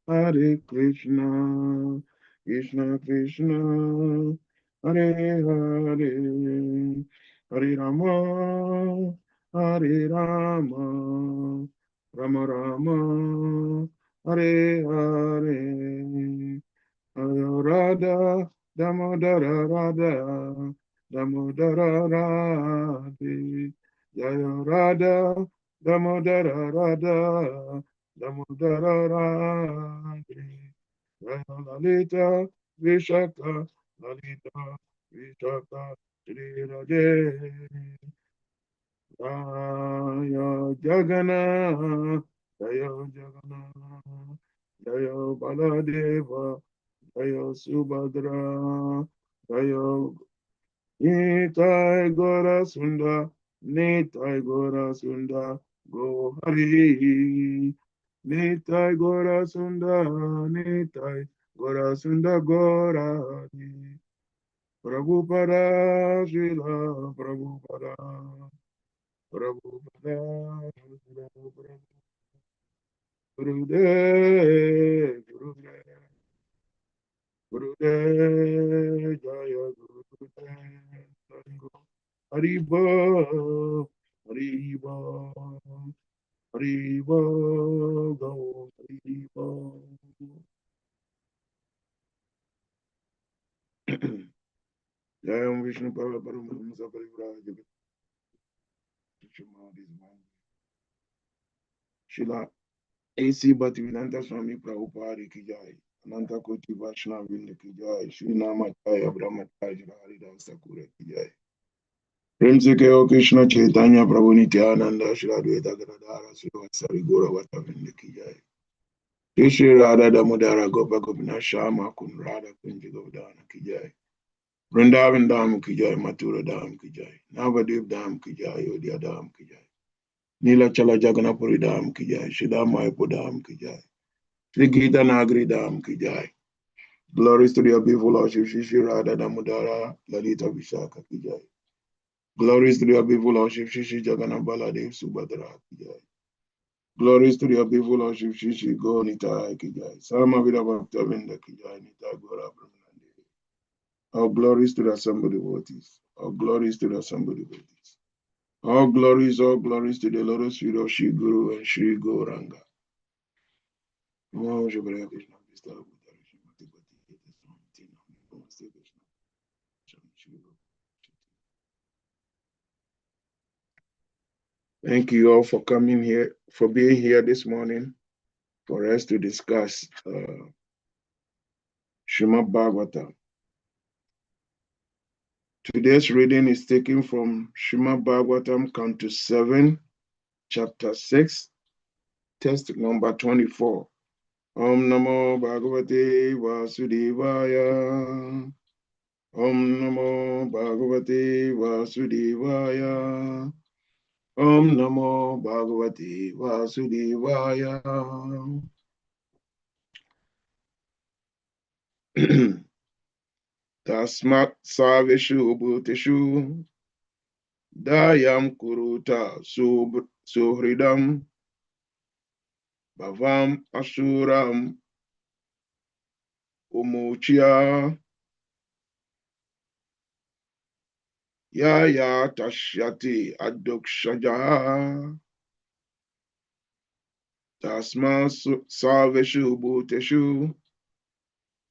Hare Krishna, Krishna Krishna, Hare Hare, Hare Rama, Hare Rama, Rama Rama, Hare Hare, Hare Radha, Damodara Radha, Damodara Radhe, Jaya Radha, Damodara Radha, Damodara Radhe, Jaya Lalita, Vishaka, Lalita, Vishaka, Shri Radhe, Jaya Jagana, Jaya Jagana, Jaya Baladeva, Jaya Subhadra, Jaya Nitai Gora Sunda, Nitai Gora Sunda, Go Hari. Nitai Gora Sunda, Nitai Gora Sunda, Gora Hari. Prabhupada, Srila Prabhupada, Prabhupada, Prabhupada, Gurudev, Gurudev. Gurudev, Jaya Gurudev, Haribo, Haribo, Haribo, Go, Haribo. Jayam Vishnu Pada Paramadhamsa Parivraja Shila A.C. Bhaktivedanta Swami Prabhupada Ki Jai, Ananta Koti Vaishnava Vrinda Ki Jai, Shri Namataya Brahmataya Haridas Thakur Ki Jai. प्रेम से कहो कृष्ण चैतन्य प्रभु नित्यानंद श्री अद्वैत गदाधर श्रीवासादि गौरवता वृंद की जाए। श्री श्री राधा दामोदर गोप गोपीनाथ श्यामा कुंज राधा कुंज गोवर्धन की जाए। वृंदावन धाम की जाए, मथुरा धाम की जाए, नवद्वीप धाम की जाए, अयोध्या धाम की जाए, नीलाचल जगन्नाथपुरी धाम की जाए, श्रीधाम मायापुर धाम की जाए, श्री गीता नागरी धाम की जाए। Glories to the beautiful Lord Shri Shri Radha Damodara Lalita Vishaka की जाए। Glories to the beautiful Lord Shri Shri Jagannath Baladev Subhadra की जाए। Glories to the beautiful Lord Shri Shri Gaur की जाए। Sama Vida Bhakta Vrinda की जाए। Nita Gora Brahmanande। All glories to the assembled devotees. All glories to the assembled devotees. All glories to the lotus feet of Shri Guru and Shri Gauranga. Thank you all for coming here, for being here this morning for us to discuss Srimad Bhagavatam. Today's reading is taken from Srimad Bhagavatam, Canto 7, Chapter 6, text number 24. Om Namo Bhagavate Vasudevaya. Om Namo Bhagavate Vasudevaya. Om Namo Bhagavate Vasudevaya. Tasmat Savishu Bhuteshu Dayam Kuruta Suhridam Bhavam Asuram Umuchya Yaya Tashyati Adukshaja Tasma Savishu Bhuteshu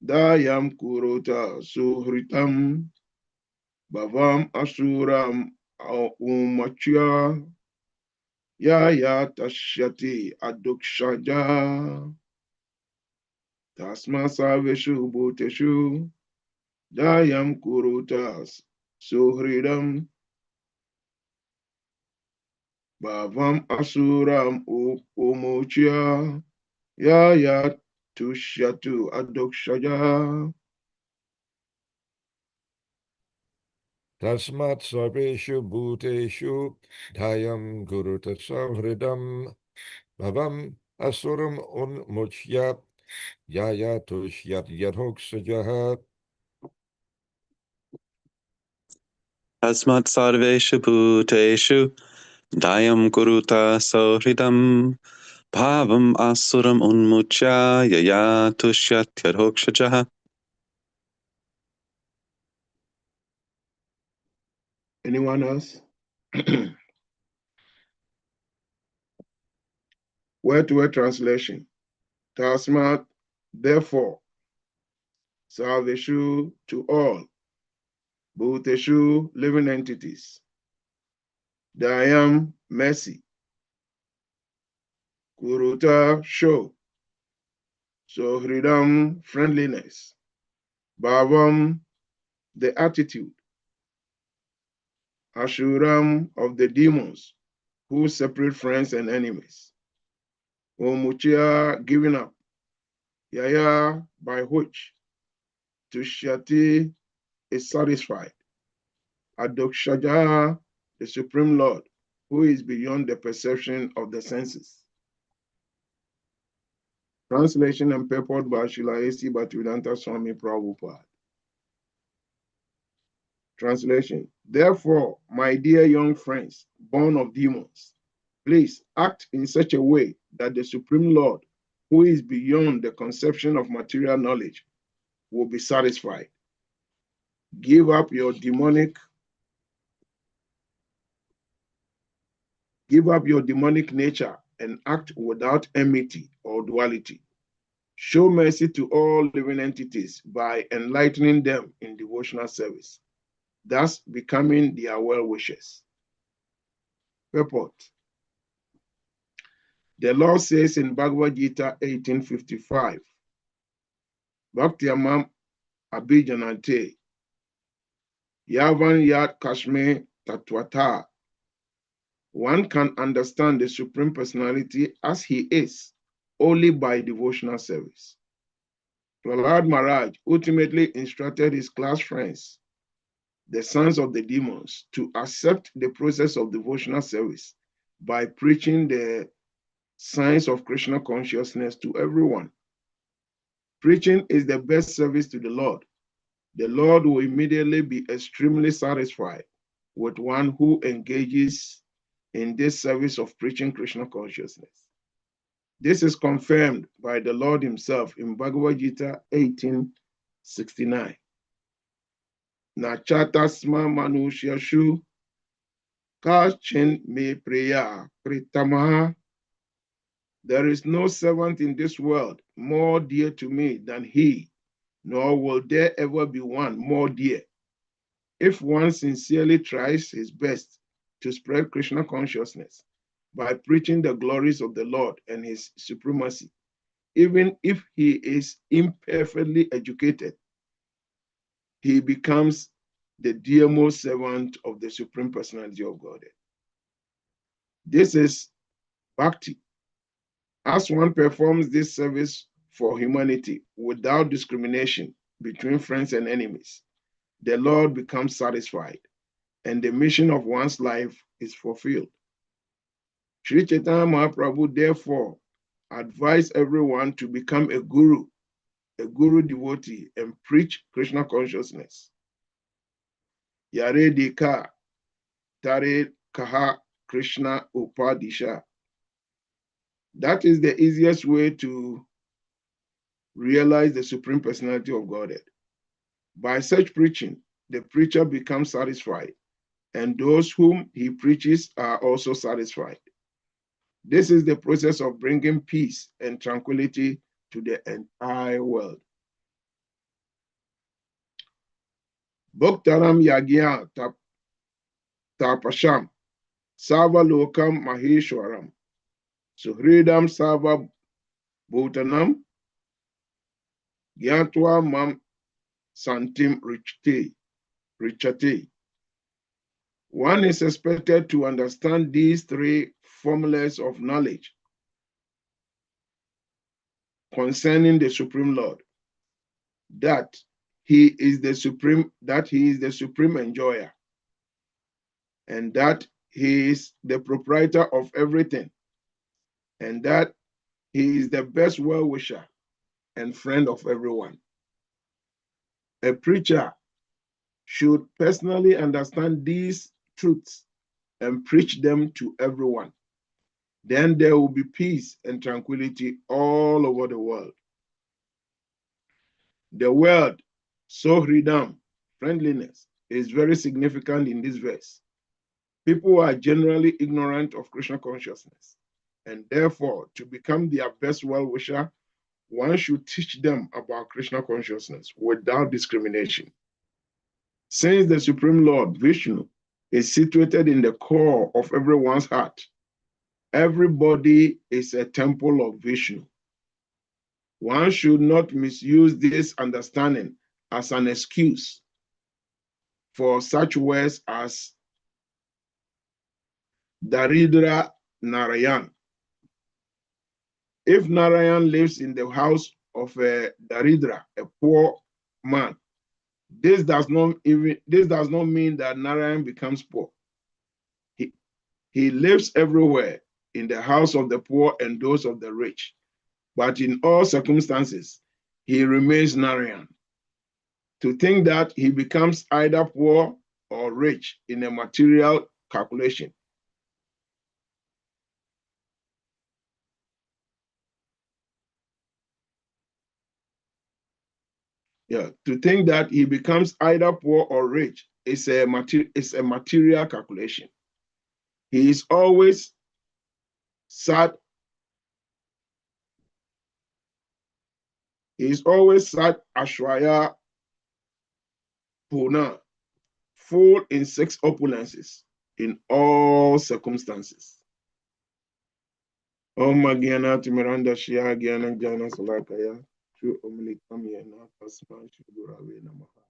Dayam Kuruta Suhritam Bhavam Asuram Umachya Yaya Tashyati Adukshaja Tasma Savishu Bhuteshu Dayam Kurutas Suhridam Bhavam Asuram Umuchya Yaya Tushyatu Adukshaja. Tasmat Sarveshu Bhuteshu Dayam Guruta Samhridam Bhavam Asuram Unmuchya Yaya Tushyat Yadhoksajaha. Tasmat Sarveshu Bhuteshu Dayam Kuruta Sohridam Bhavam asuram unmucha yaya tushyat yadhokshajaha. Anyone else? Word-to-word translation. Tasmat, therefore, salvation to all, Bhuteshu, living entities. Dayam, mercy. Kuruta, show. Sohridam, friendliness. Bhavam, the attitude. Ashuram, of the demons, who separate friends and enemies. Omuchia, giving up. Yaya, by which Tushyati is satisfied. Adokshaja, the Supreme Lord, who is beyond the perception of the senses. Translation and purport by Srila A.C. Bhaktivedanta Swami Prabhupada. Translation. Therefore, my dear young friends, born of demons, please act in such a way that the Supreme Lord, who is beyond the conception of material knowledge, will be satisfied. Give up your demonic nature and act without enmity or duality. Show mercy to all living entities by enlightening them in devotional service, thus becoming their well-wishers. Purport. The Lord says in Bhagavad Gita 18:55, Bhaktyamam Abhijanante, Yavan Yat Kashme Tatwata. One can understand the Supreme Personality as he is only by devotional service. Prahlad Maharaj ultimately instructed his class friends, the sons of the demons, to accept the process of devotional service by preaching the science of Krishna consciousness to everyone. Preaching is the best service to the Lord. The Lord will immediately be extremely satisfied with one who engages in this service of preaching Krishna consciousness. This is confirmed by the Lord himself in Bhagavad Gita 18:69. Nachatasma manusyashu kachin me priya pritamaha. There is no servant in this world more dear to me than he, nor will there ever be one more dear. If one sincerely tries his best to spread Krishna consciousness by preaching the glories of the Lord and his supremacy, even if he is imperfectly educated, he becomes the dearmost servant of the Supreme Personality of Godhead. This is bhakti. As one performs this service for humanity without discrimination between friends and enemies, the Lord becomes satisfied and the mission of one's life is fulfilled. Sri Chaitanya Mahaprabhu therefore advised everyone to become a guru devotee, and preach Krishna consciousness. Yare dika tare kaha Krishna upadisha. That is the easiest way to realize the Supreme Personality of Godhead. By such preaching, the preacher becomes satisfied, and those whom he preaches are also satisfied. This is the process of bringing peace and tranquility to the entire world. Bhaktaram yagya tapasham Sava lokam maheshwaram suhridam sava bhutanam gyatva mam santim richate. One is expected to understand these three formulas of knowledge concerning the Supreme Lord, that he is the supreme enjoyer, and that he is the proprietor of everything, and that he is the best well-wisher and friend of everyone. A preacher should personally understand these truths and preach them to everyone. then there will be peace and tranquility all over the world. The word Sohridam, friendliness, is very significant in this verse. People are generally ignorant of Krishna consciousness, and therefore, to become their best well-wisher, one should teach them about Krishna consciousness without discrimination. Since the Supreme Lord, Vishnu, is situated in the core of everyone's heart, everybody is a temple of Vishnu. One should not misuse this understanding as an excuse for such words as Daridra Narayan. If Narayan lives in the house of a Daridra, a poor man, this does not mean that Narayan becomes poor. He lives everywhere, in the house of the poor and those of the rich. But in all circumstances, he remains Narayan. To think that he becomes either poor or rich in a material calculation. To think that he becomes either poor or rich is a material calculation. He is always sad. He is always sad, Ashwaya Puna, full in 6 opulences in all circumstances. Om Magyana Timiranda Shia Gyana Jana Salakaya, Shri Omlikamyana Tasman Shigurave Namaha.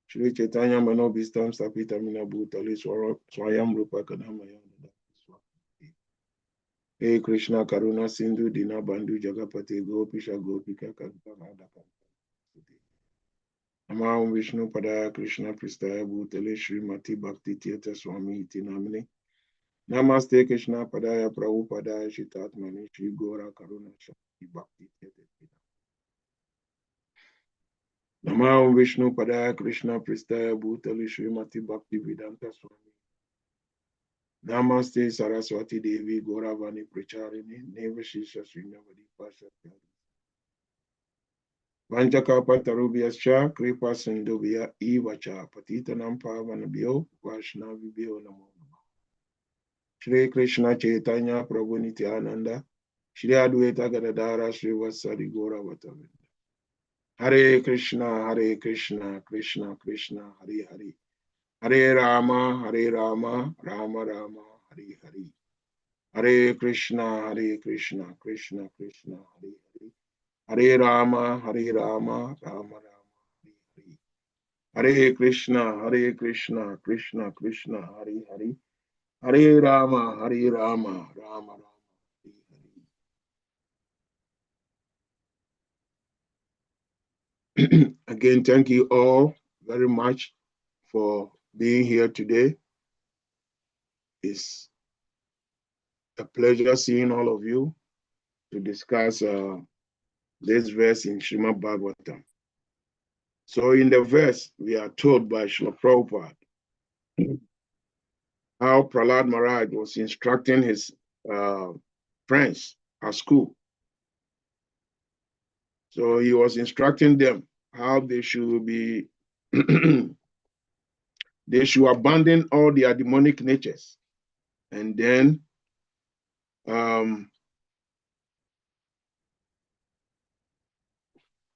Shri Chaitanya Manobistam Sapita Minabhutali Swayam Rupa Kadamaya. Hey Krishna Karuna Sindhu Dina Bandhu Jagapati Gopisha Gopika Kadavada. Namah Vishnu Pada Krishna Pristaya Bhutale Srimati Bhakti Tirtha Swami Iti Namine. Namaste Krishna Padaya Prabhupada Shitatmani Shri Gora Karuna Shakti Bhakti Tirtha. Namah Vishnu Padaya Krishna Pristaya Bhutale Srimati Bhakti Vedanta Swami. Namaste Saraswati Devi Goravani Pracharini Nevashisha Srinavadi Pasha. Vanchakapa Tarubhyascha Kripa Sindhubhya Ivacha Patitanam Pavanabhyo Vaishnavibhyo Namo. Shri Krishna Chaitanya Prabhu Nityananda Shri Advaita Gadadara Shri Vasari Gora Vatavinda. Hare Krishna Krishna Krishna Hare Hare. Hare Rama Rama Rama Hare Hare. Hare Krishna Krishna Krishna Hare Hare. Hare Rama Rama Rama Hare Hare. Hare Krishna Krishna Krishna Hare Hare. Hare Rama Rama Rama Hare Hare. Again, thank you all very much for being here today. It's a pleasure seeing all of you to discuss this verse in Srimad Bhagavatam. So in the verse, we are told by Srila Prabhupada how Prahlad Maharaj was instructing his friends at school. So he was instructing them how they should be, they should abandon all their demonic natures, and then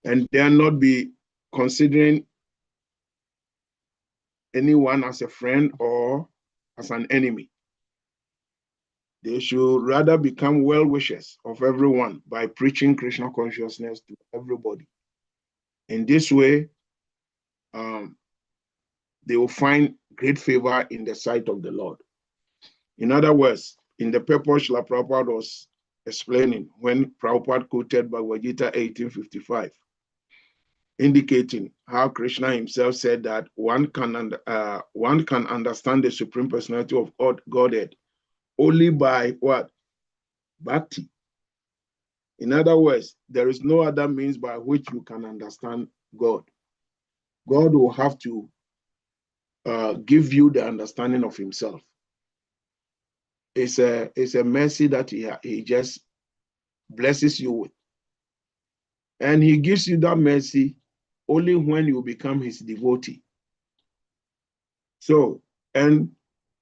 not be considering anyone as a friend or as an enemy. They should rather become well-wishers of everyone by preaching Krishna consciousness to everybody. In this way, they will find great favor in the sight of the Lord. In other words, in the purpose Srila Prabhupada was explaining when Prabhupada quoted Bhagavad Gita 1855, indicating how Krishna himself said that one can understand the Supreme Personality of Godhead only by what? Bhakti. In other words, there is no other means by which you can understand God. God will have to give you the understanding of himself. it's a mercy that he just blesses you with. And he gives you that mercy only when you become his devotee. So, and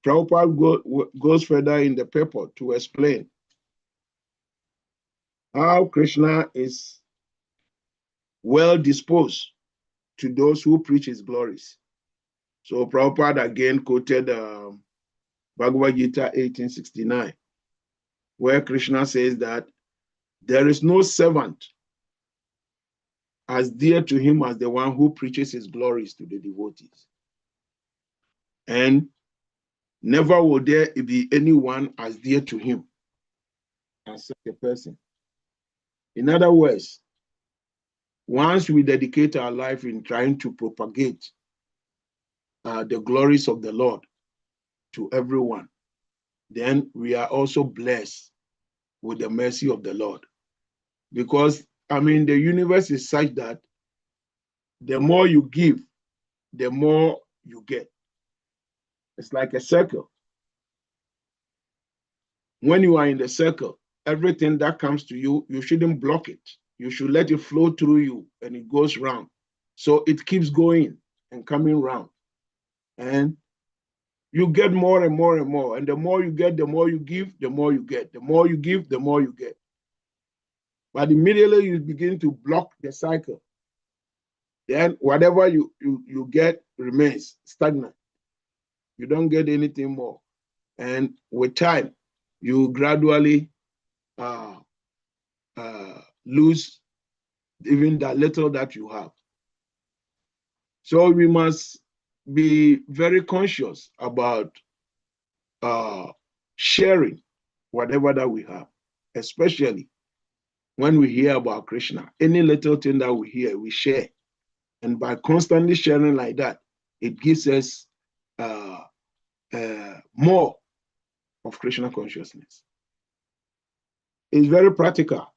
Prabhupada goes further in the purport to explain how Krishna is well disposed to those who preach his glories. So Prabhupada again quoted Bhagavad Gita 1869, where Krishna says that there is no servant as dear to him as the one who preaches his glories to the devotees. And never will there be anyone as dear to him as such a person. In other words, once we dedicate our life in trying to propagate the glories of the Lord to everyone, then we are also blessed with the mercy of the Lord. Because, I mean, the universe is such that the more you give, the more you get. It's like a circle. When you are in the circle, everything that comes to you, you shouldn't block it. You should let it flow through you and it goes round. So it keeps going and coming round. And you get more and more and more. And the more you get, the more you give, the more you get. The more you give, the more you get. But immediately you begin to block the cycle. Then whatever you get remains stagnant. You don't get anything more. And with time, you gradually lose even that little that you have. So we must be very conscious about sharing whatever that we have, especially when we hear about Krishna. Any little thing that we hear, we share. And by constantly sharing like that, it gives us more of Krishna consciousness. It's very practical.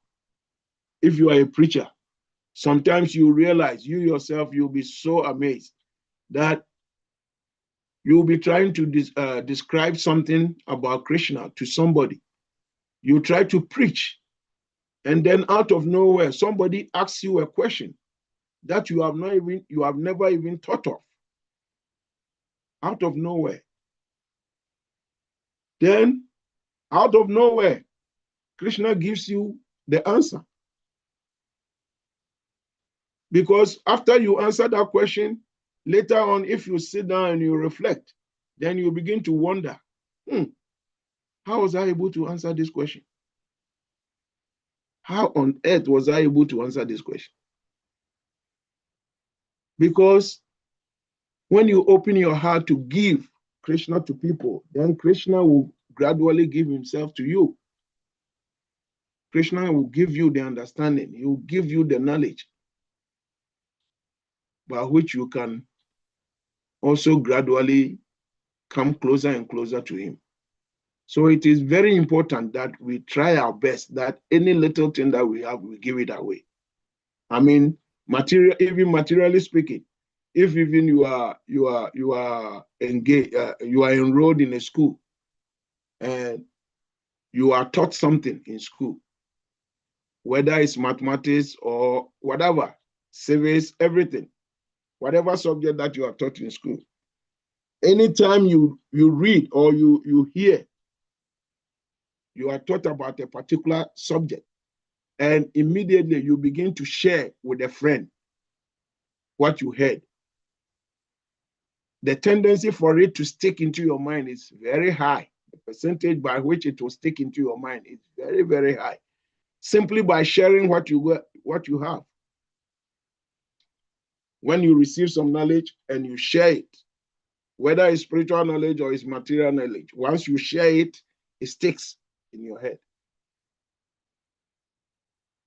If you are a preacher, sometimes you realize, you yourself, you'll be so amazed that you'll be trying to describe something about Krishna to somebody. You try to preach, and then out of nowhere, somebody asks you a question that you have never even thought of. Out of nowhere. Then, out of nowhere, Krishna gives you the answer. Because after you answer that question, later on, if you sit down and you reflect, then you begin to wonder, how was I able to answer this question? How on earth was I able to answer this question? Because when you open your heart to give Krishna to people, then Krishna will gradually give himself to you. Krishna will give you the understanding. He will give you the knowledge by which you can also gradually come closer and closer to him. So it is very important that we try our best that any little thing that we have, we give it away. I mean, even materially speaking, if even you are engaged, you are enrolled in a school, and you are taught something in school, whether it's mathematics or whatever, civics, everything, whatever subject that you are taught in school, anytime you read or you hear, you are taught about a particular subject, and immediately you begin to share with a friend what you heard, the tendency for it to stick into your mind is very high. The percentage by which it will stick into your mind is very, very high, simply by sharing what you have. When you receive some knowledge and you share it, whether it's spiritual knowledge or it's material knowledge, once you share it, it sticks in your head.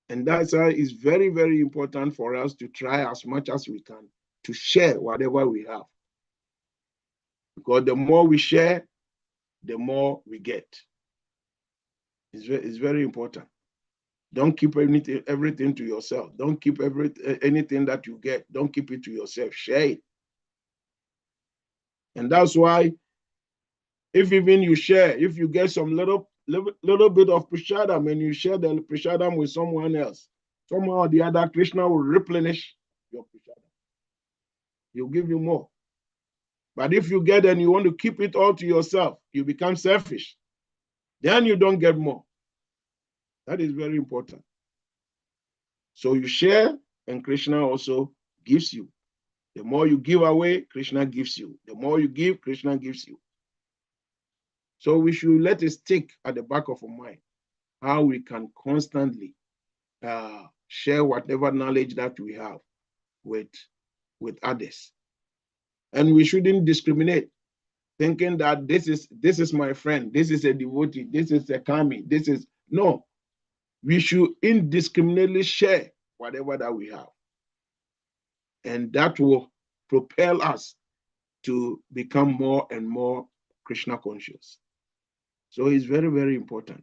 And that's why it's very, very important for us to try as much as we can to share whatever we have. Because the more we share, the more we get. It's very important. Don't keep everything to yourself. Don't keep anything that you get. Don't keep it to yourself. Share it. And that's why If even you share, if you get some little bit of prashadam and you share the prashadam with someone else, somehow or the other, Krishna will replenish your prashadam. He'll give you more. But if you get and you want to keep it all to yourself, you become selfish. Then you don't get more. That is very important. So you share, and Krishna also gives you. The more you give away, Krishna gives you. The more you give, Krishna gives you. So we should let it stick at the back of our mind how we can constantly share whatever knowledge that we have with others. And we shouldn't discriminate, thinking that this is my friend, this is a devotee, this is a kami, this is no. We should indiscriminately share whatever that we have. And that will propel us to become more and more Krishna conscious. So it's very, very important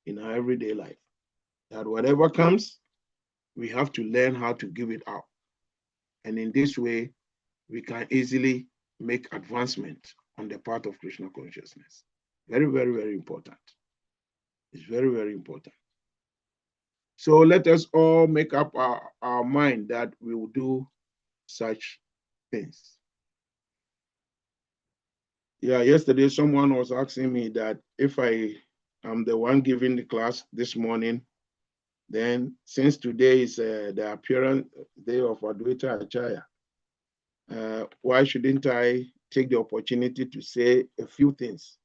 in our everyday life that whatever comes, we have to learn how to give it out. And in this way, we can easily make advancement on the part of Krishna consciousness. Very, very, very important. It's very, very important. So let us all make up our mind that we will do such things. Yeah, yesterday someone was asking me that if I am the one giving the class this morning, then since today is the appearance day of Advaita Acharya, why shouldn't I take the opportunity to say a few things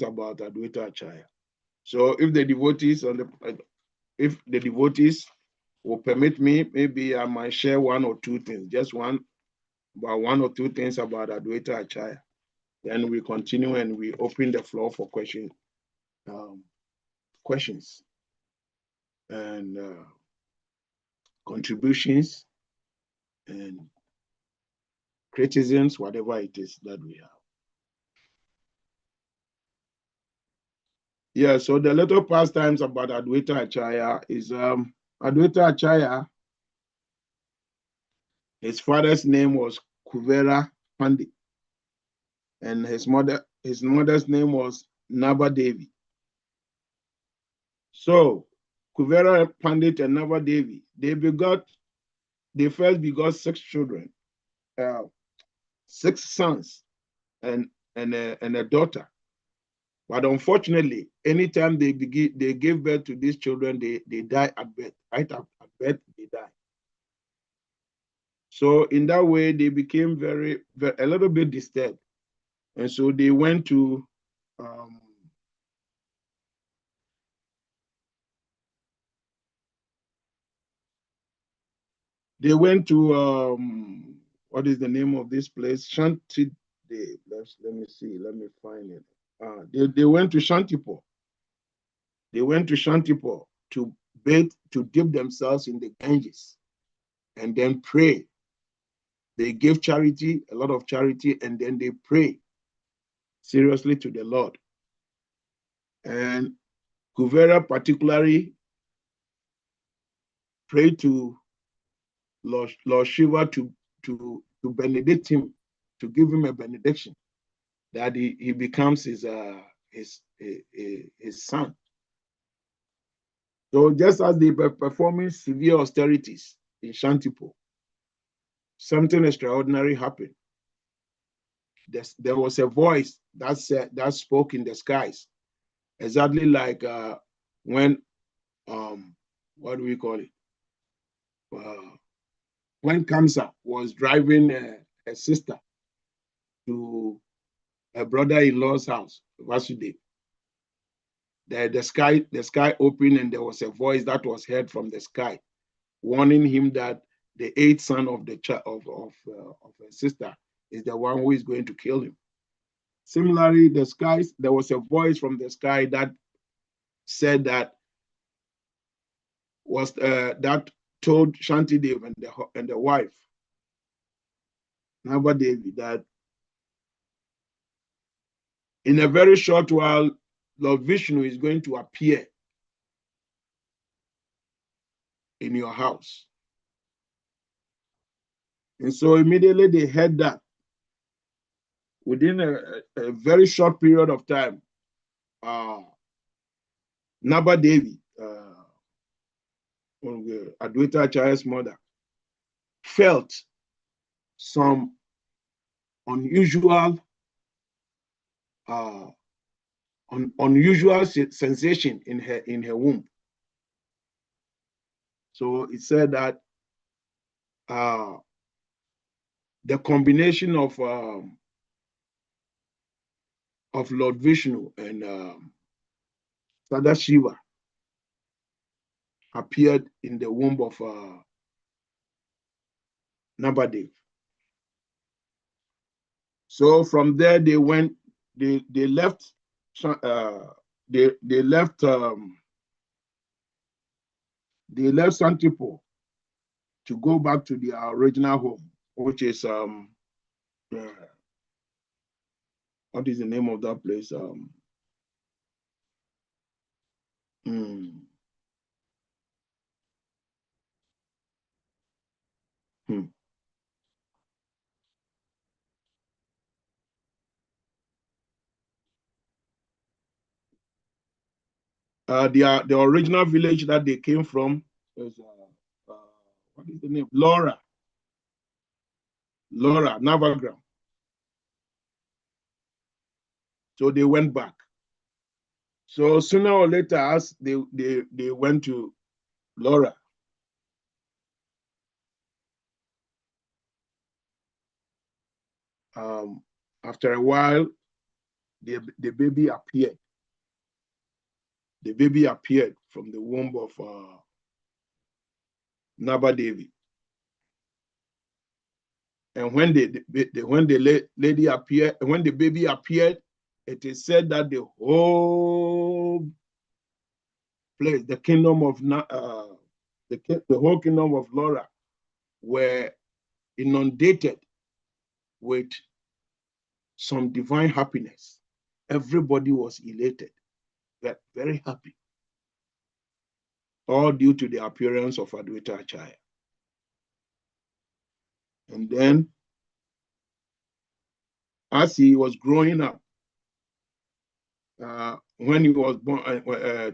about Advaita Acharya? So if the devotees will permit me, maybe I might share one or two things, just one or two things about Advaita Acharya. Then we continue and we open the floor for questions and contributions and criticisms, whatever it is that we have. Yeah, so the little pastimes about Advaita Acharya is Advaita Acharya, his father's name was Kuvera Pandit, and his mother's name was Naba Devi. So Kuvera Pandit and Naba Devi, they first begot 6 children, 6 sons and a daughter. But unfortunately, anytime they gave birth to these children, they die at birth. Right at birth, they die. So in that way, they became a little bit disturbed. And so they went to what is the name of this place? Shanti. Let me see. Let me find it. They went to Shantipur. They went to Shantipur to bathe, to dip themselves in the Ganges, and then pray. They give charity, a lot of charity, and then they pray seriously to the Lord. And Kuvera particularly prayed to Lord Shiva to benedict him, to give him a benediction, that he becomes his son. So just as they were performing severe austerities in Shantipur, something extraordinary happened. There was a voice that spoke in the skies, exactly like when what do we call it? When Kamsa was driving a sister to a brother-in-law's house, Vasudev, the sky opened and there was a voice that was heard from the sky, warning him that the 8th son of the of a sister is the one who is going to kill him. Similarly, there was a voice from the sky that said that told Shanti Dev and the wife Naba Devi that in a very short while, Lord Vishnu is going to appear in your house. And so immediately they heard that. within a very short period of time, Naba Devi, Adwaita Achaya's mother, felt some unusual sensation in her womb. So it said that the combination of Lord Vishnu and Sadashiva appeared in the womb of Nabadev. So from there they went. They left. They left. They left Santipo to go back to their original home, which is what is the name of that place? Hmm. The original village that they came from is what is the name? Laura, Navagram. So they went back. So sooner or later, as they went to Laura, after a while, the baby appeared. The baby appeared from the womb of Nabadevi. And when the lady appeared, when the baby appeared, it is said that the whole place, the kingdom of the whole kingdom of Laura, were inundated with some divine happiness. Everybody was elated, very happy, all due to the appearance of Adwaita Acharya. And then, as he was growing up, when he was born,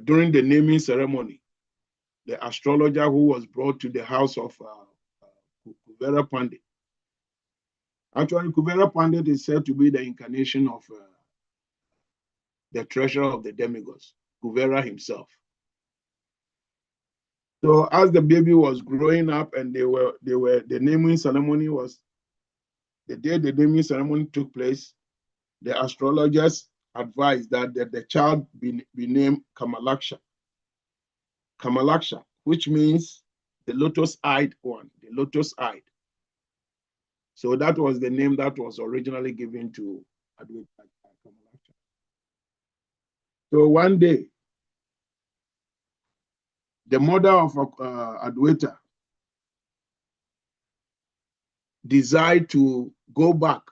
during the naming ceremony, the astrologer who was brought to the house of Kuvera Pandit. Actually, Kuvera Pandit is said to be the incarnation of the treasurer of the demigods, Kuvera himself. So as the baby was growing up and the naming ceremony was, the day the naming ceremony took place, the astrologers advised that the child be named Kamalaksha. Kamalaksha, which means the lotus-eyed one, the lotus-eyed. So that was the name that was originally given to Adwaita Kamalaksha. So one day, the mother of Adwaita desired to go back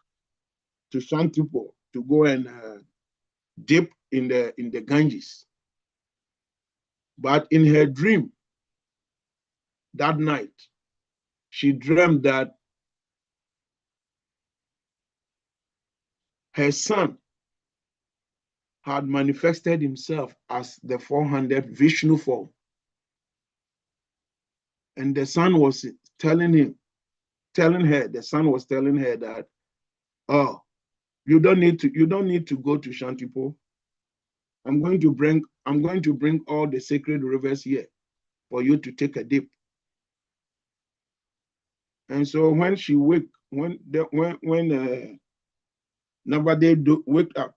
to Shantipo to go and dip in the Ganges. But in her dream that night, she dreamed that her son had manifested himself as the 400 Vishnu form. And the son was telling her that, oh, you don't need to go to Shantipo. I'm going to bring all the sacred rivers here for you to take a dip. And so when she Navade waked up,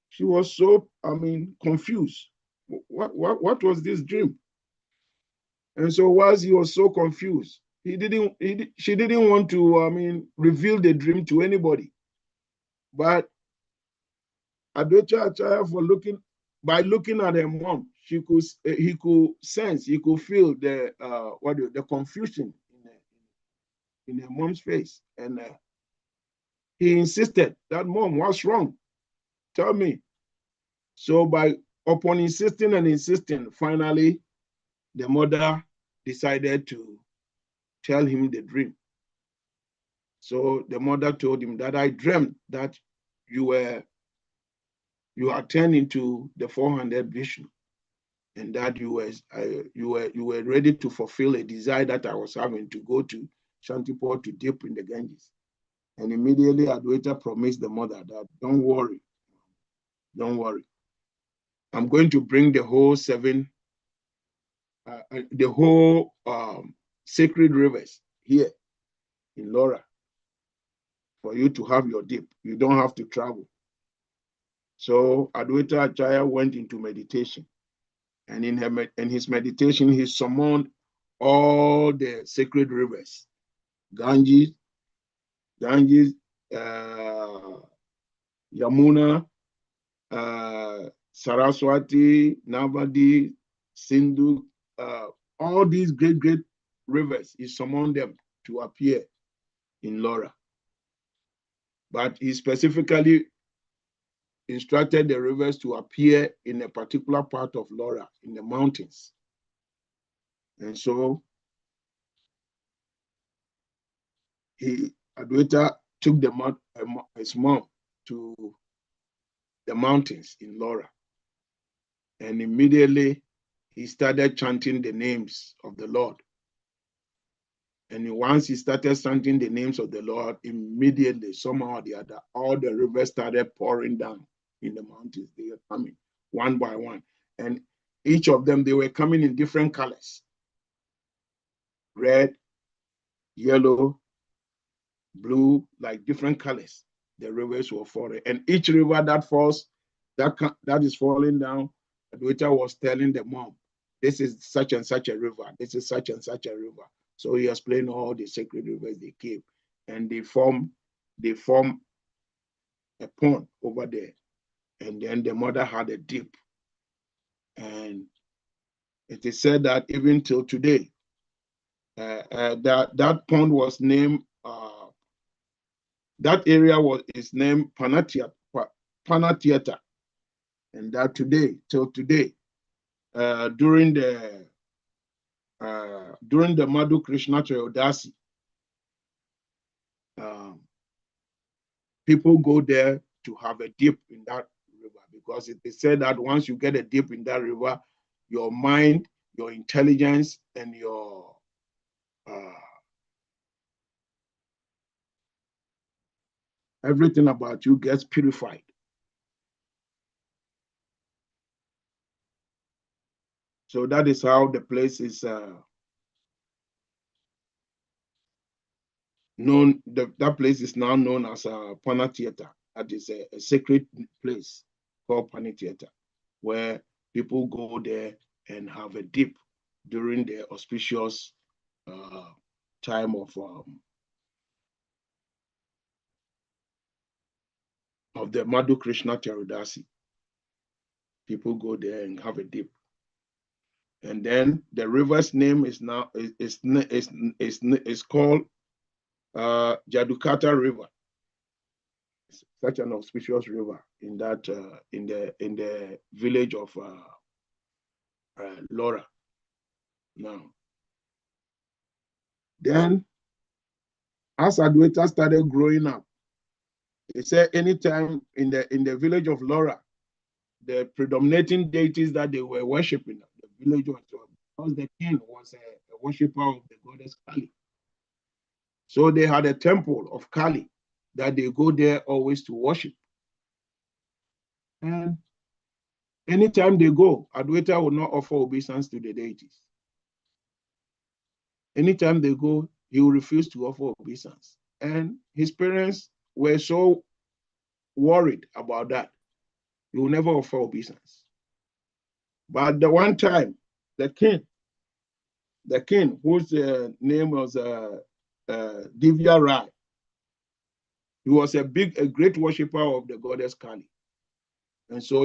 she was so, confused. What was this dream? And so whilst he was so confused, she didn't want to, reveal the dream to anybody. But Adwaita Acharya, by looking at her mom, he could sense, he could feel the confusion in her mom's face. And he insisted that, Mom, what's wrong? Tell me. So upon insisting, finally, the mother decided to tell him the dream. So the mother told him that I dreamt that you are turned into the 400 Vishnu, and that you were ready to fulfill a desire that I was having to go to Shantipur to dip in the Ganges. And immediately Adwaita promised the mother that don't worry. I'm going to bring the whole sacred rivers here in Laura for you to have your dip. You don't have to travel. So Adwaita Acharya went into meditation, and in his meditation, he summoned all the sacred rivers, Ganges, Yamuna, Saraswati, Navadi, Sindhu, all these great rivers. He summoned them to appear in Laura. But he specifically instructed the rivers to appear in a particular part of Laura, in the mountains. And so Adwaita took his mom to the mountains in Laura. And immediately he started chanting the names of the Lord. And once he started chanting the names of the Lord, immediately, somehow or the other, all the rivers started pouring down in the mountains. They were coming one by one. And each of them, they were coming in different colors: red, yellow, blue, like different colors. The rivers were falling. And each river that falls, that is falling down, Adwaita was telling the mom, this is such and such a river. This is such and such a river. So he explained all the sacred rivers they came, and they form a pond over there. And then the mother had a dip. And it is said that even till today, that pond was named, that area is named Panatiata. And that till today, during the Madhu Krishna Trayodasi, people go there to have a dip in that river, because it is said that once you get a dip in that river, your mind, your intelligence, and your everything about you gets purified. So that is how the place is known. That place is now known as Panatiata. That is a sacred place called Panatiata, where people go there and have a dip during the auspicious time of the Madhu Krishna Charodasi. People go there and have a dip. And then the river's name is now is called Jadukata River. It's such an auspicious river in that in the village of Laura. Now, then as Adwaita started growing up, he said anytime in the village of Laura, the predominating deities that they were worshiping, the village was, because the king was a worshiper of the goddess Kali. So they had a temple of Kali that they go there always to worship. And anytime they go, Adwaita will not offer obeisance to the deities. Anytime they go, he will refuse to offer obeisance. And his parents were so worried about that. He will never offer obeisance. But the one time, the king, whose name was Divya Rai, he was a great worshiper of the goddess Kali. And so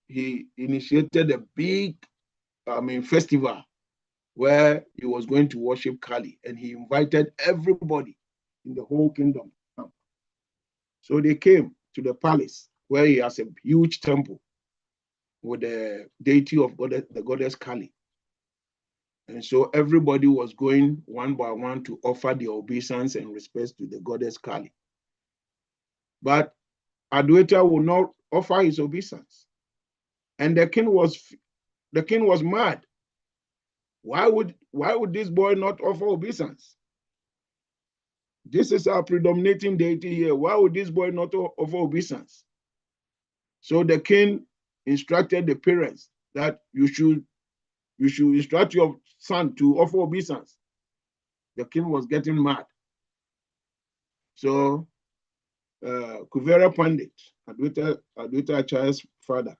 he initiated a big, festival where he was going to worship Kali, and he invited everybody in the whole kingdom. So they came to the palace where he has a huge temple with the deity of the goddess Kali. And so everybody was going one by one to offer their obeisance and respects to the goddess Kali. But Adwaita would not offer his obeisance. And the king was mad. Why would this boy not offer obeisance? This is our predominating deity here. Why would this boy not offer obeisance? So the king instructed the parents that you should instruct your son to offer obeisance. The king was getting mad. So Kuvera Pandit, Adwaita Achaya's father,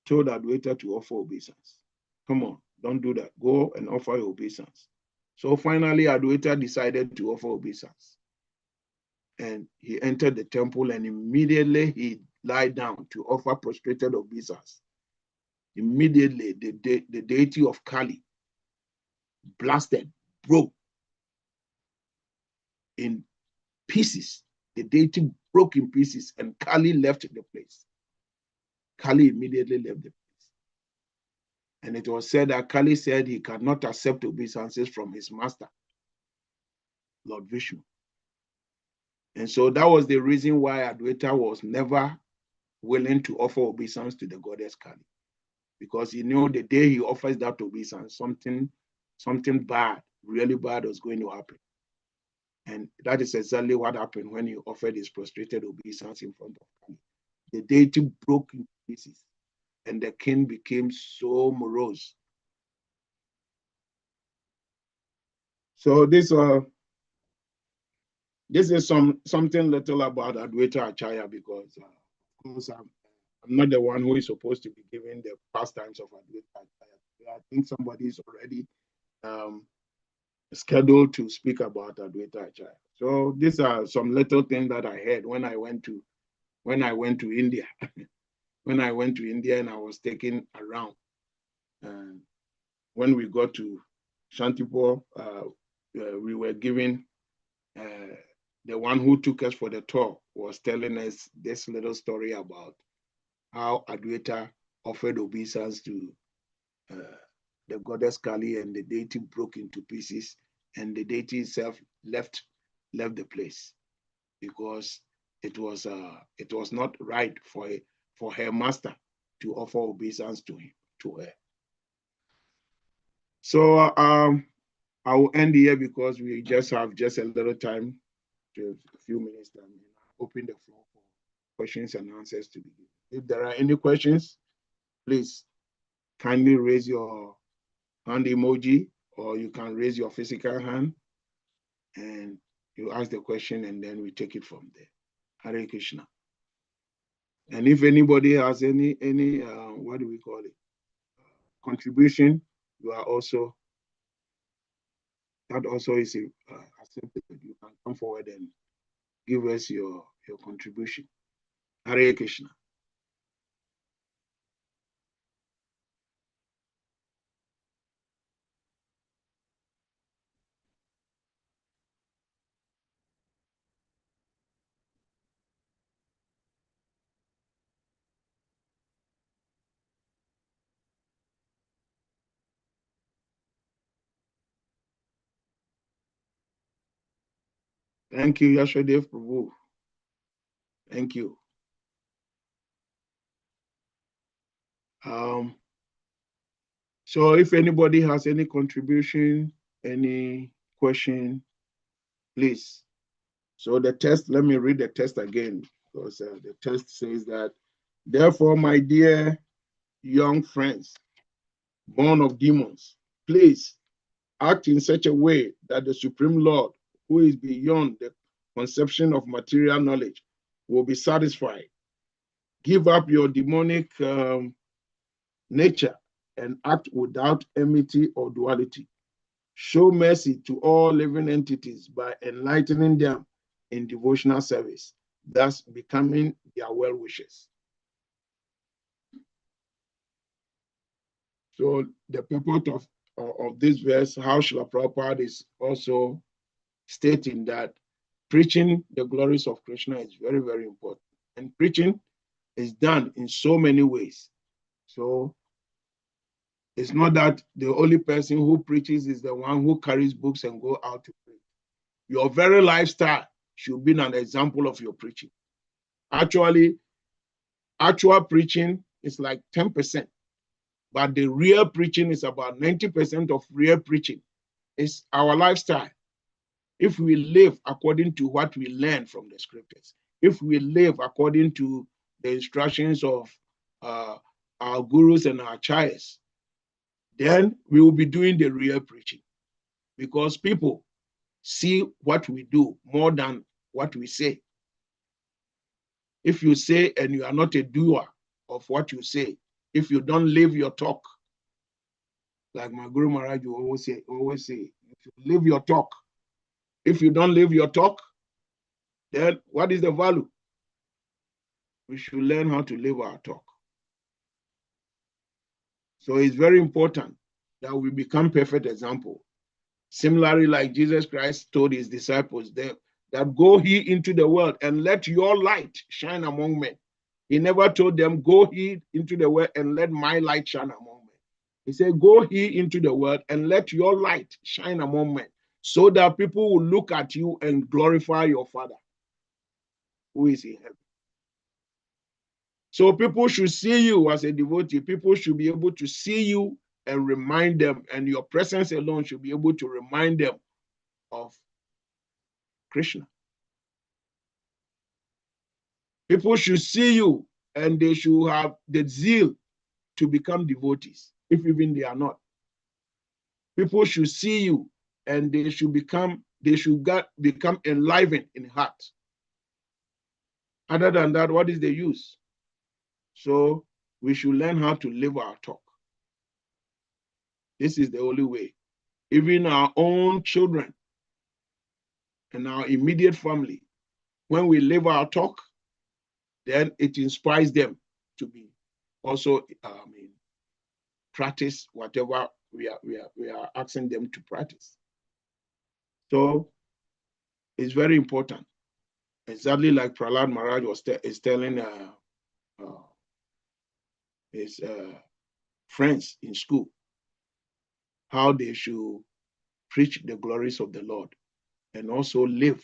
told Adwaita to offer obeisance. Come on, don't do that. Go and offer your obeisance. So finally, Adwaita decided to offer obeisance. And he entered the temple and immediately he lied down to offer prostrated obeisance. Immediately, the deity of Kali blasted, broke in pieces. The deity broke in pieces and Kali left the place. Kali immediately left the place. And it was said that Kali said he cannot accept obeisances from his master, Lord Vishnu. And so that was the reason why Adwaita was never willing to offer obeisance to the goddess Kali. Because he knew the day he offers that obeisance, something bad, really bad was going to happen. And that is exactly what happened when he offered his prostrated obeisance in front of Kali. The deity broke into pieces, and the king became so morose. So this is something little about Adwaita Acharya, because of course I'm not the one who is supposed to be giving the pastimes of Adwaita Acharya. I think somebody is already scheduled to speak about Adwaita Acharya. So these are some little things that I heard when I went to India. When I went to India and I was taken around, when we got to Shantipur, we were given, the one who took us for the tour was telling us this little story about how Adwaita offered obeisance to the goddess Kali, and the deity broke into pieces, and the deity itself left the place because it was not right for her master to offer obeisance to her. So I will end here because we just have a little time, a few minutes time. Open the floor for questions and answers to be given. If there are any questions, please kindly raise your hand emoji, or you can raise your physical hand and you ask the question, and then we take it from there. Hare Krishna. And if anybody has any what do we call it, contribution, you are also, that also is accepted. You can come forward and give us your contribution. Hare Krishna. Thank you, Yashadev Prabhu. Thank you. So if anybody has any contribution, any question, please. So the text, let me read the text again, because the text says that, therefore, my dear young friends, born of demons, please act in such a way that the Supreme Lord, who is beyond the conception of material knowledge, will be satisfied. Give up your demonic nature and act without enmity or duality. Show mercy to all living entities by enlightening them in devotional service, thus becoming their well-wishers. So the purport of this verse, how Srila Prabhupada is also stating that preaching the glories of Krishna is very, very important. And preaching is done in so many ways. So it's not that the only person who preaches is the one who carries books and go out to preach. Your very lifestyle should be an example of your preaching. Actually, actual preaching is like 10%, but the real preaching is about 90% of real preaching. It's our lifestyle. If we live according to what we learn from the scriptures, if we live according to the instructions of our gurus and our acharyas, then we will be doing the real preaching, because people see what we do more than what we say. If you say and you are not a doer of what you say, if you don't live your talk, like my Guru Maharaj always say, if you live your talk, if you don't live your talk, then what is the value? We should learn how to live our talk. So it's very important that we become perfect example. Similarly, like Jesus Christ told his disciples that go ye into the world and let your light shine among men. He never told them, go ye into the world and let my light shine among men. He said, go ye into the world and let your light shine among men, so that people will look at you and glorify your Father who is in heaven. So people should see you as a devotee. People should be able to see you and remind them, and your presence alone should be able to remind them of Krishna. People should see you and they should have the zeal to become devotees, if even they are not. People should see you and they should become enlivened in heart. Other than that, what is the use? So we should learn how to live our talk. This is the only way. Even our own children and our immediate family, when we live our talk, then it inspires them to be also practice whatever we are asking them to practice. So it's very important. Exactly like Prahlad Maharaj is telling his friends in school how they should preach the glories of the Lord and also live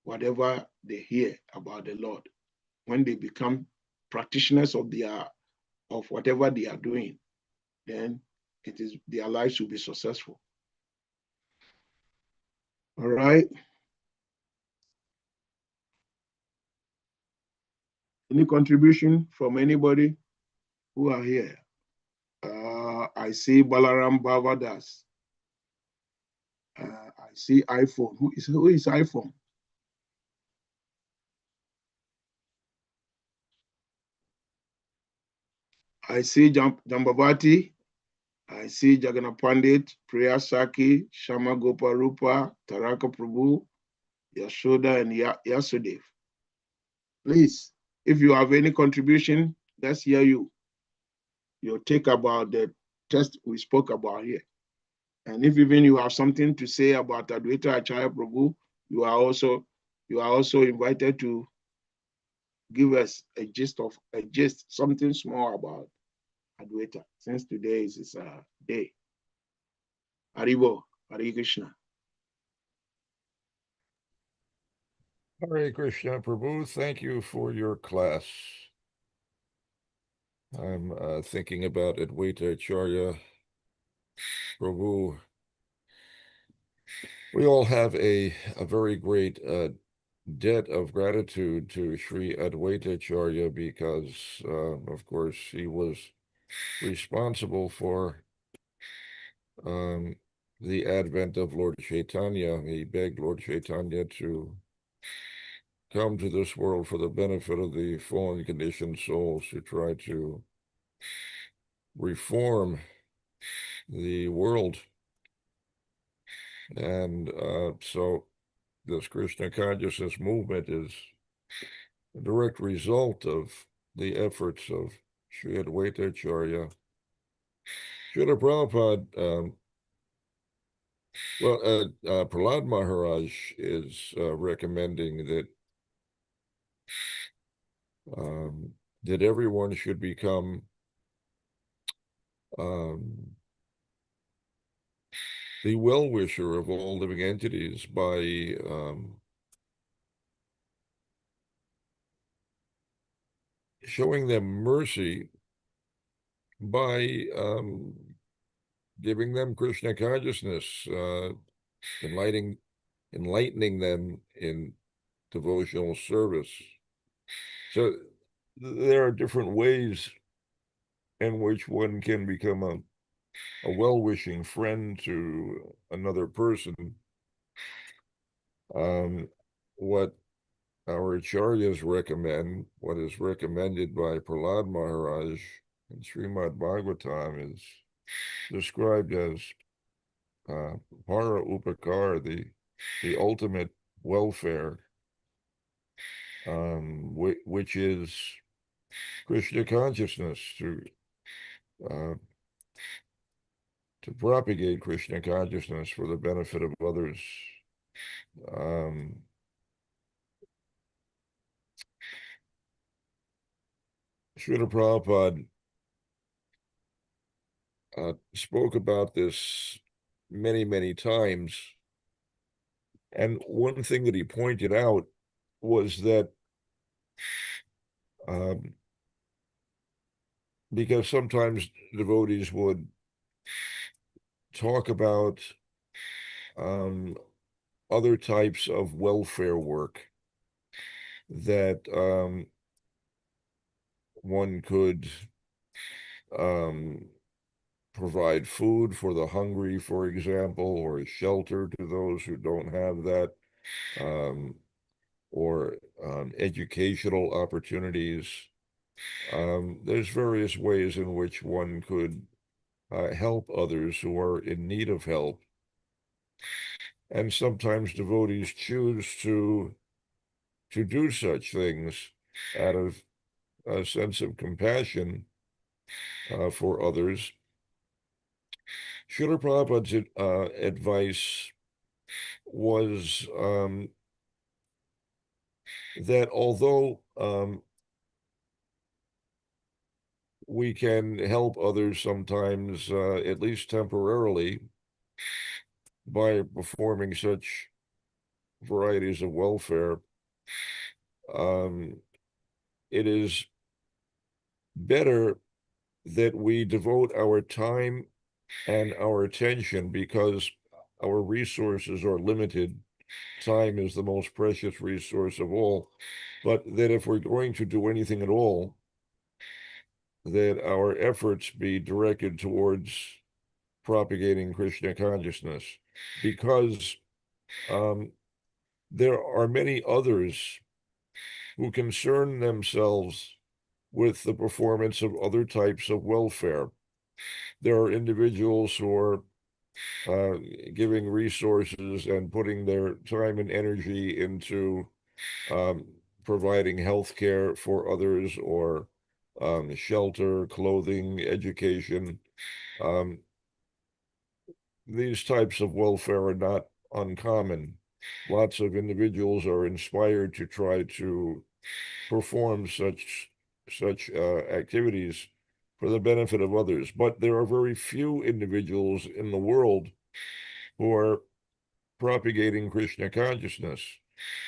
whatever they hear about the Lord. When they become practitioners of whatever they are doing, then their lives will be successful. All right. Any contribution from anybody who are here? I see Balaram Bhavadas. I see iPhone. Who is iPhone? I see Jambavati. I see Jagannath Pandit, Priya Saki, Shama Goparupa, Taraka Prabhu, Yashoda, and Yasudev. Please, if you have any contribution, let's hear you. Your take about the text we spoke about here. And if even you have something to say about Advaita Acharya Prabhu, you are also invited to give us a gist, something small about Advaita, since today is his day. Haribo, Hare Krishna. Hare Krishna, Prabhu. Thank you for your class. I'm thinking about Advaita Acharya Prabhu. We all have a very great debt of gratitude to Sri Advaita Acharya because, of course, he was responsible for the advent of Lord Chaitanya. He begged Lord Chaitanya to come to this world for the benefit of the fallen conditioned souls, to try to reform the world. And so this Krishna consciousness movement is a direct result of the efforts of Sri Advaita Acharya. Srila Prabhupada, Prahlad Maharaj is recommending that everyone should become the well-wisher of all living entities by showing them mercy by giving them Krishna consciousness, enlightening them in devotional service. So there are different ways in which one can become a well-wishing friend to another person. What our acharyas recommend, what is recommended by Prahlad Maharaj in Srimad Bhagavatam, is described as para upakar, the ultimate welfare, which is Krishna consciousness, to propagate Krishna consciousness for the benefit of others. Srila Prabhupada spoke about this many, many times. And one thing that he pointed out was that because sometimes devotees would talk about other types of welfare work that one could provide food for the hungry, for example, or shelter to those who don't have that, or educational opportunities. There's various ways in which one could help others who are in need of help. And sometimes devotees choose to do such things out of a sense of compassion for others. Srila Prabhupada's advice was that although we can help others sometimes, at least temporarily, by performing such varieties of welfare, it is better that we devote our time and our attention, because our resources are limited. Time is the most precious resource of all. But that if we're going to do anything at all, that our efforts be directed towards propagating Krishna consciousness, because there are many others who concern themselves with the performance of other types of welfare. There are individuals who are giving resources and putting their time and energy into providing health care for others, or shelter, clothing, education. These types of welfare are not uncommon. Lots of individuals are inspired to try to perform such activities for the benefit of others. But there are very few individuals in the world who are propagating Krishna consciousness.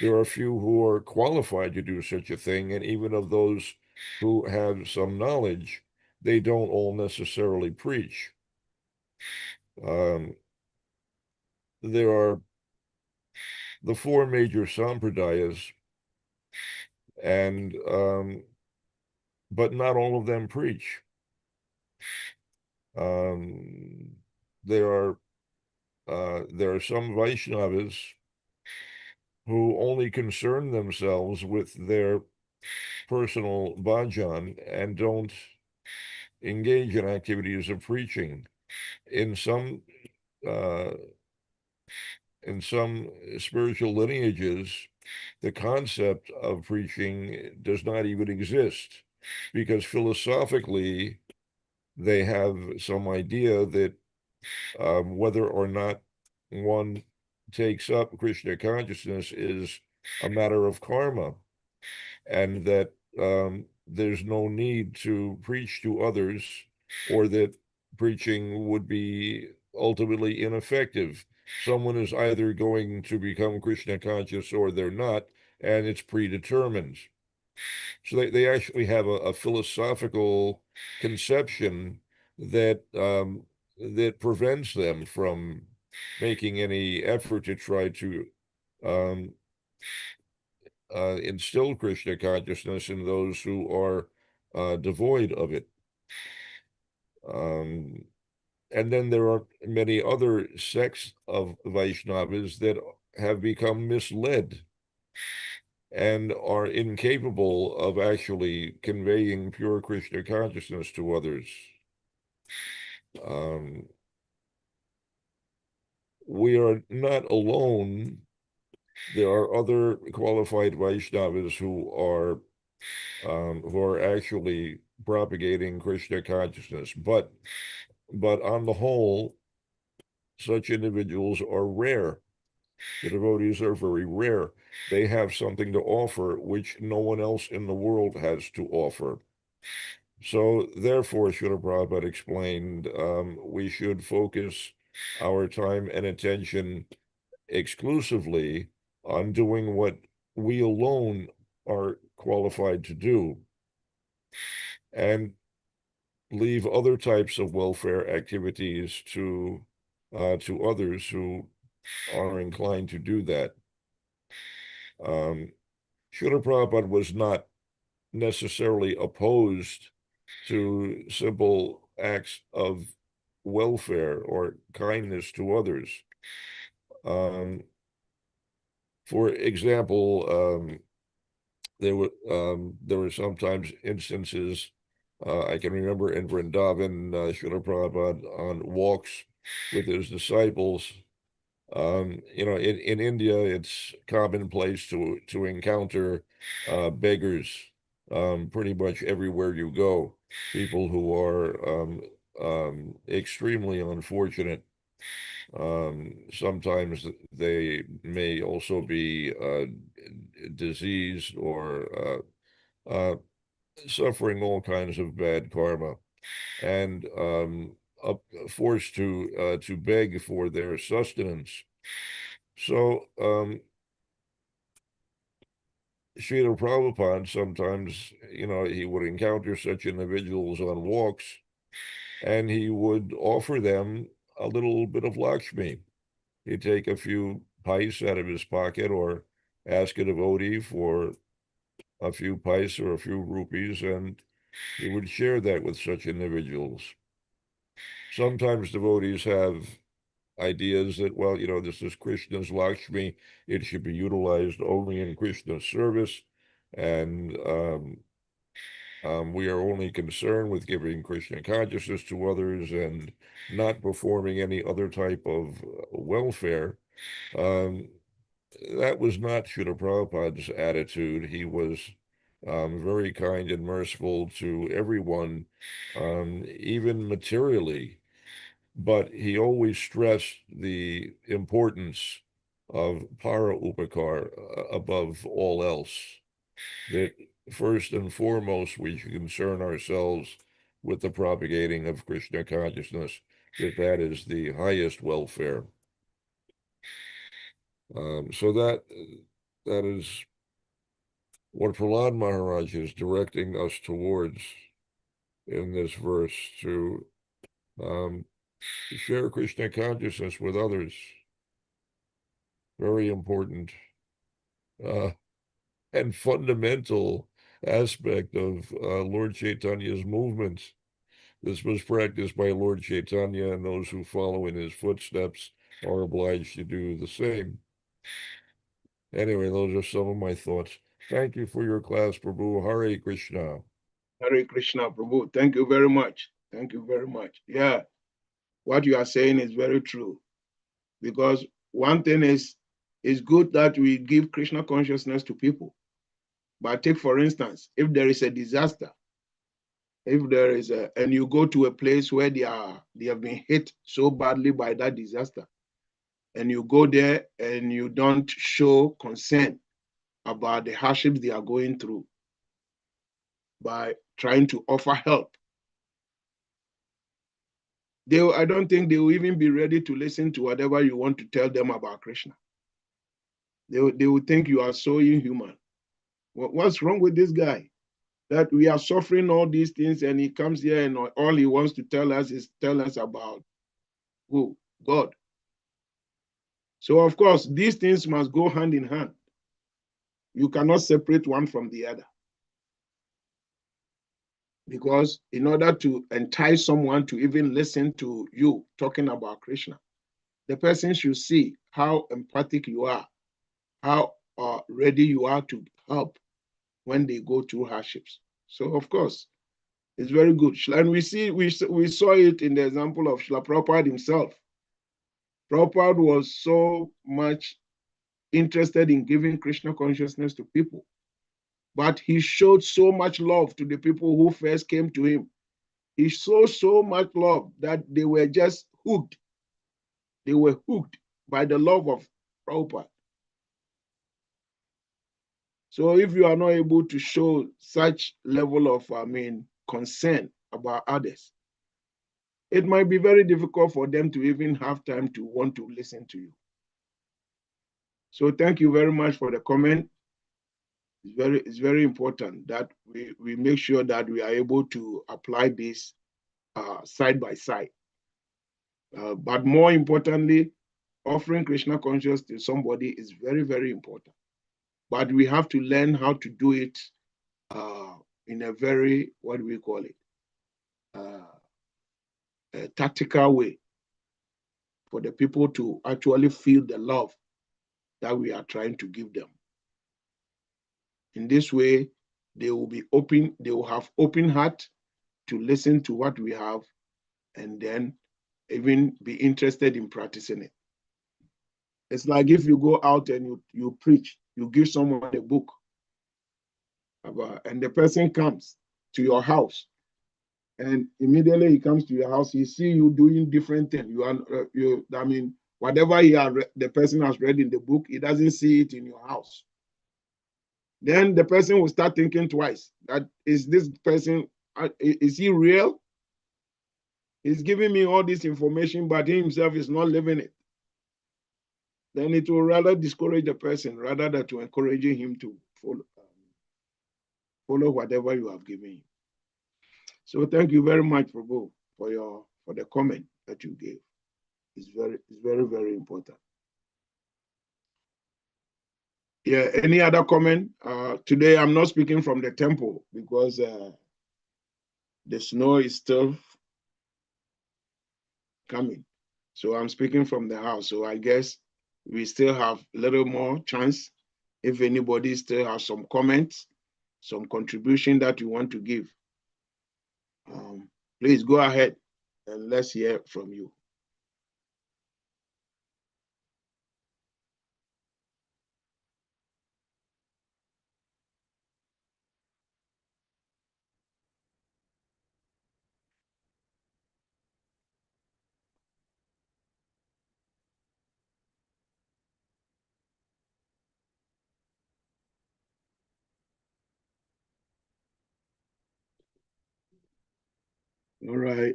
There are few who are qualified to do such a thing, and even of those who have some knowledge, they don't all necessarily preach. There are the four major sampradayas, and but not all of them preach. There are some Vaishnavas who only concern themselves with their personal bhajan and don't engage in activities of preaching. In some spiritual lineages, the concept of preaching does not even exist, because philosophically they have some idea that whether or not one takes up Krishna consciousness is a matter of karma, and that there's no need to preach to others, or that preaching would be ultimately ineffective. Someone is either going to become Krishna conscious or they're not, and it's predetermined. So they actually have a philosophical conception that that prevents them from making any effort to try to um, instill Krishna consciousness in those who are devoid of it. Um, and then there are many other sects of Vaishnavas that have become misled and are incapable of actually conveying pure Krishna consciousness to others. Um, we are not alone. There are other qualified Vaishnavas who are actually propagating Krishna consciousness, but on the whole, such individuals are rare. The devotees are very rare. They have something to offer which no one else in the world has to offer. So, therefore, Srila Prabhupada explained, we should focus our time and attention exclusively on doing what we alone are qualified to do, and leave other types of welfare activities to others who are inclined to do that. Srila Prabhupada was not necessarily opposed to simple acts of welfare or kindness to others. For example, there were sometimes instances I can remember in Vrindavan, Srila Prabhupada on walks with his disciples. In India, it's commonplace to encounter beggars pretty much everywhere you go. People who are extremely unfortunate. Sometimes they may also be diseased or suffering all kinds of bad karma, and forced to beg for their sustenance. So Srila Prabhupada sometimes, he would encounter such individuals on walks, and he would offer them a little bit of Lakshmi. He'd take a few pice out of his pocket or ask a devotee for a few pice or a few rupees, and he would share that with such individuals. Sometimes devotees have ideas that, well, this is Krishna's Lakshmi, it should be utilized only in Krishna's service, and we are only concerned with giving Krishna consciousness to others and not performing any other type of welfare. Um, that was not Srila Prabhupada's attitude. He was very kind and merciful to everyone, even materially, but he always stressed the importance of para upakar above all else, that first and foremost we should concern ourselves with the propagating of Krishna consciousness, that is the highest welfare. So that is what Prahlad Maharaj is directing us towards in this verse, to share Krishna consciousness with others. Very important and fundamental aspect of Lord Chaitanya's movement. This was practiced by Lord Chaitanya, and those who follow in his footsteps are obliged to do the same. Anyway, those are some of my thoughts. Thank you for your class, Prabhu. Hare Krishna. Hare Krishna, Prabhu. Thank you very much. Thank you very much. Yeah, what you are saying is very true. Because one thing is, it's good that we give Krishna consciousness to people. But take, for instance, if there is a disaster, if there is and you go to a place where they have been hit so badly by that disaster, and you go there and you don't show concern about the hardships they are going through by trying to offer help, I don't think they will even be ready to listen to whatever you want to tell them about Krishna. They will think you are so inhuman. What's wrong with this guy? That we are suffering all these things, and he comes here and all he wants to tell us is tell us about who? God. So of course, these things must go hand in hand. You cannot separate one from the other. Because in order to entice someone to even listen to you talking about Krishna, the person should see how empathic you are, how ready you are to help when they go through hardships. So of course, it's very good. And we saw it in the example of Srila Prabhupada himself. Prabhupada was so much interested in giving Krishna consciousness to people, but he showed so much love to the people who first came to him. He showed so much love that they were just hooked. They were hooked by the love of Prabhupada. So if you are not able to show such level of, concern about others, it might be very difficult for them to even have time to want to listen to you. So thank you very much for the comment. It's very important that we make sure that we are able to apply this side by side. But more importantly, offering Krishna consciousness to somebody is very, very important. But we have to learn how to do it in a very, what do we call it? A tactical way for the people to actually feel the love that we are trying to give them. In this way, they will be open, they will have open heart to listen to what we have and then even be interested in practicing it. It's like if you go out and you preach, you give someone a book and the person comes to your house, and immediately he comes to your house, he see you doing different things. Whatever the person has read in the book, he doesn't see it in your house. Then the person will start thinking twice. That is this person, is he real? He's giving me all this information, but he himself is not living it. Then it will rather discourage the person rather than to encouraging him to follow whatever you have given him. So thank you very much, Prabhu, for the comment that you gave. It's very, very important. Yeah, any other comment? Today I'm not speaking from the temple because the snow is still coming. So I'm speaking from the house. So I guess we still have a little more chance. If anybody still has some comments, some contribution that you want to give, please go ahead and let's hear from you. All right.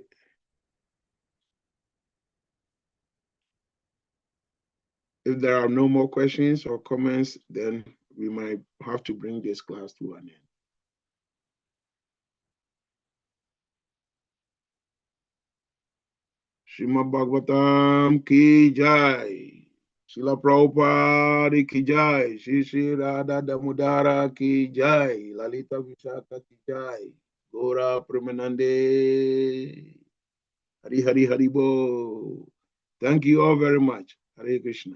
If there are no more questions or comments, then we might have to bring this class to an end. Srimad Bhagavatam ki jai. Srila Prabhupada ki jai. Shri Shri Radha Damodara ki jai. Lalita Vishaka ki jai. Gora Premanande. Hari Hari Hari Bo. Thank you all very much. Hare Krishna.